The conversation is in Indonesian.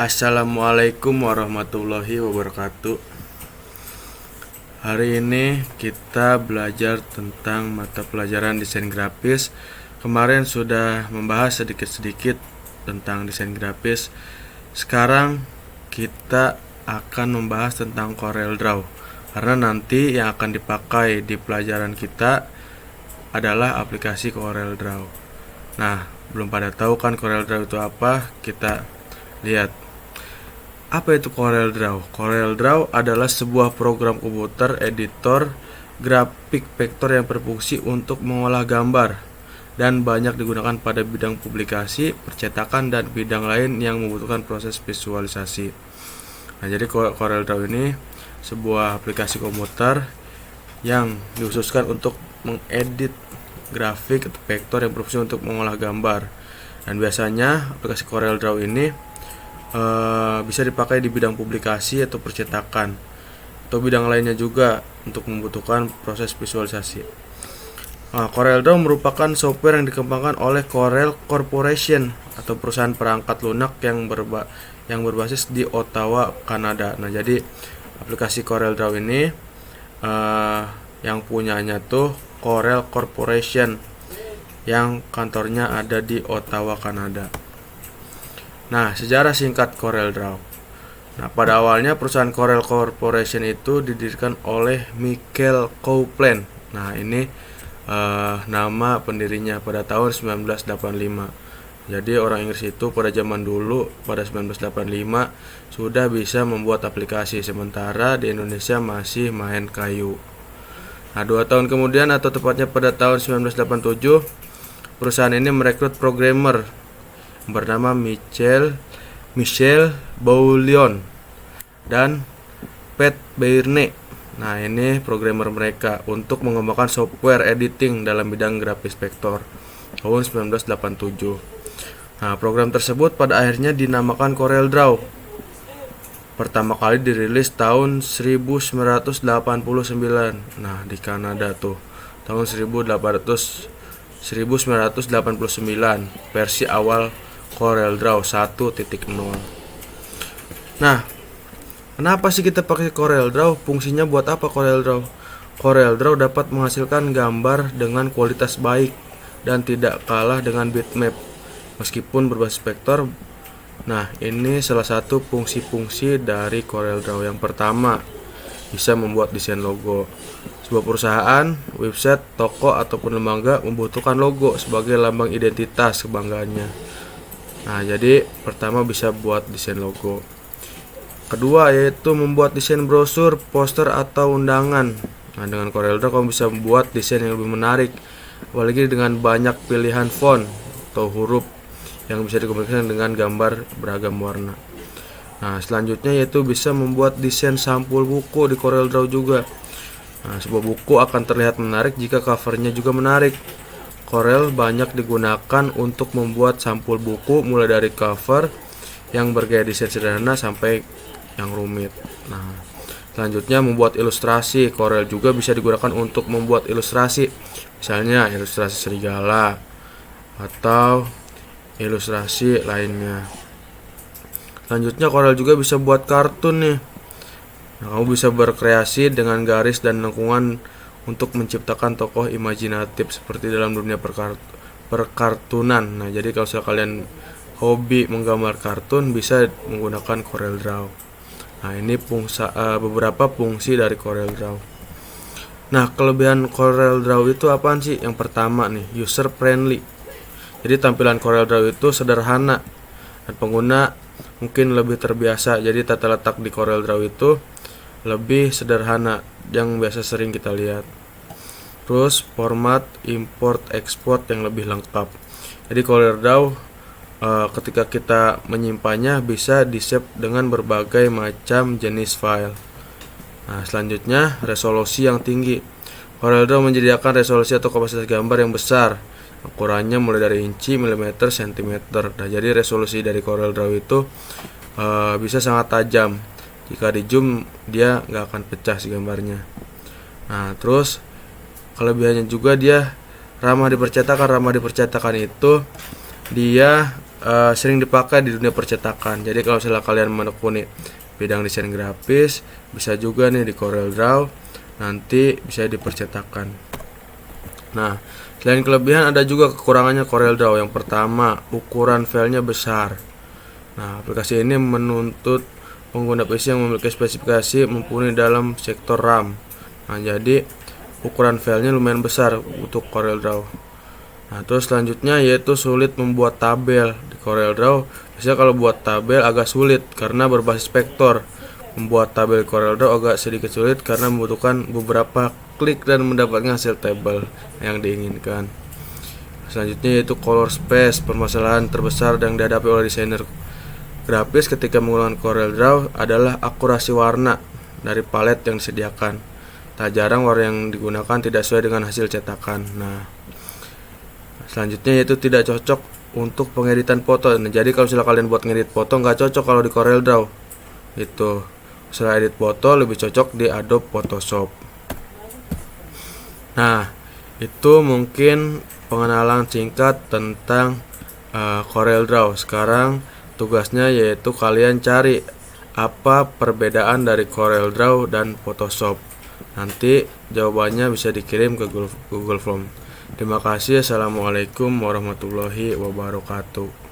Assalamualaikum warahmatullahi wabarakatuh. Hari ini kita belajar tentang mata pelajaran desain grafis. Kemarin sudah membahas sedikit-sedikit tentang desain grafis. Sekarang kita akan membahas tentang CorelDRAW, karena nanti yang akan dipakai di pelajaran kita adalah aplikasi CorelDRAW. Nah, belum pada tahu kan CorelDRAW itu apa? Kita lihat. Apa itu CorelDRAW? CorelDRAW adalah sebuah program komputer editor grafik vektor yang berfungsi untuk mengolah gambar dan banyak digunakan pada bidang publikasi, percetakan, dan bidang lain yang membutuhkan proses visualisasi. Nah, jadi CorelDRAW ini sebuah aplikasi komputer yang dikhususkan untuk mengedit grafik atau vektor yang berfungsi untuk mengolah gambar. Dan biasanya aplikasi CorelDRAW ini bisa dipakai di bidang publikasi atau percetakan atau bidang lainnya juga untuk membutuhkan proses visualisasi. CorelDRAW merupakan software yang dikembangkan oleh Corel Corporation atau perusahaan perangkat lunak yang berbasis di Ottawa, Kanada. Nah, jadi aplikasi CorelDRAW ini yang punyanya tuh Corel Corporation yang kantornya ada di Ottawa, Kanada. Nah, sejarah singkat CorelDRAW. Nah, pada awalnya perusahaan Corel Corporation itu didirikan oleh Michael Coupland. Nah, ini nama pendirinya pada tahun 1985. Jadi orang Inggris itu pada zaman dulu pada 1985 sudah bisa membuat aplikasi, sementara di Indonesia masih main kayu. Nah, 2 tahun kemudian atau tepatnya pada tahun 1987, perusahaan ini merekrut programmer bernama Michel Bouillon dan Pat Byrne. Nah, ini programmer mereka untuk mengembangkan software editing dalam bidang grafis vektor tahun 1987. Nah, program tersebut pada akhirnya dinamakan CorelDRAW. Pertama kali dirilis tahun 1989. Nah, di Kanada tuh tahun 1989 versi awal CorelDRAW 1.0. Nah, kenapa sih kita pakai CorelDRAW? Fungsinya buat apa CorelDRAW? CorelDRAW dapat menghasilkan gambar dengan kualitas baik dan tidak kalah dengan bitmap meskipun berbasis vektor. Nah, ini salah satu fungsi-fungsi dari CorelDRAW. Yang pertama, bisa membuat desain logo. Sebuah perusahaan, website, toko, ataupun lembaga membutuhkan logo sebagai lambang identitas kebanggaannya. Nah, jadi pertama bisa buat desain logo. Kedua yaitu membuat desain brosur, poster, atau undangan. Nah, dengan CorelDRAW kamu bisa membuat desain yang lebih menarik, apalagi dengan banyak pilihan font atau huruf yang bisa dikombinasikan dengan gambar beragam warna. Nah, selanjutnya yaitu bisa membuat desain sampul buku di CorelDRAW juga. Nah, sebuah buku akan terlihat menarik jika covernya juga menarik. Corel banyak digunakan untuk membuat sampul buku, mulai dari cover yang bergaya desain sederhana sampai yang rumit. Nah, selanjutnya membuat ilustrasi. Corel juga bisa digunakan untuk membuat ilustrasi, misalnya ilustrasi serigala atau ilustrasi lainnya. Selanjutnya Corel juga bisa buat kartun nih. Nah, kamu bisa berkreasi dengan garis dan lengkungan untuk menciptakan tokoh imajinatif seperti dalam dunia perkartunan. Nah, jadi kalau kalian hobi menggambar kartun bisa menggunakan CorelDRAW. Nah, ini beberapa fungsi dari CorelDRAW. Nah, kelebihan CorelDRAW itu apaan sih? Yang pertama nih, user friendly. Jadi tampilan CorelDRAW itu sederhana dan pengguna mungkin lebih terbiasa. Jadi tata letak di CorelDRAW itu lebih sederhana yang biasa sering kita lihat. Terus format import export yang lebih lengkap. Jadi CorelDRAW ketika kita menyimpannya bisa di-save dengan berbagai macam jenis file. Nah, selanjutnya resolusi yang tinggi. CorelDRAW menyediakan resolusi atau kapasitas gambar yang besar. Ukurannya mulai dari inci, milimeter, sentimeter. Nah, jadi resolusi dari CorelDRAW itu bisa sangat tajam. Jika di zoom dia nggak akan pecah si gambarnya. Nah, terus kelebihannya juga dia ramah di percetakan. Ramah di percetakan itu dia sering dipakai di dunia percetakan. Jadi kalau misalnya kalian menekuni bidang desain grafis, bisa juga nih di CorelDRAW, nanti bisa dipercetakan. Nah, selain kelebihan ada juga kekurangannya CorelDRAW. Yang pertama, ukuran filenya besar. Nah, aplikasi ini menuntut pengguna PC yang memiliki spesifikasi mumpuni dalam sektor RAM. Nah, jadi ukuran filenya lumayan besar untuk CorelDRAW. Nah, terus selanjutnya yaitu sulit membuat tabel. Di CorelDRAW biasanya kalau buat tabel agak sulit karena berbasis vektor. Membuat tabel CorelDRAW agak sedikit sulit karena membutuhkan beberapa klik dan mendapatkan hasil tabel yang diinginkan. Selanjutnya yaitu color space. Permasalahan terbesar yang dihadapi oleh desainer grafis ketika menggunakan CorelDRAW adalah akurasi warna dari palet yang disediakan. Tak jarang warna yang digunakan tidak sesuai dengan hasil cetakan. Nah, selanjutnya yaitu tidak cocok untuk pengeditan foto. Nah, jadi kalau misalnya kalian buat ngedit foto nggak cocok kalau di CorelDRAW. Itu, misalnya edit foto lebih cocok di Adobe Photoshop. Nah, itu mungkin pengenalan singkat tentang CorelDRAW. Sekarang tugasnya yaitu kalian cari apa perbedaan dari CorelDRAW dan Photoshop. Nanti jawabannya bisa dikirim ke Google Form. Terima kasih. Assalamualaikum warahmatullahi wabarakatuh.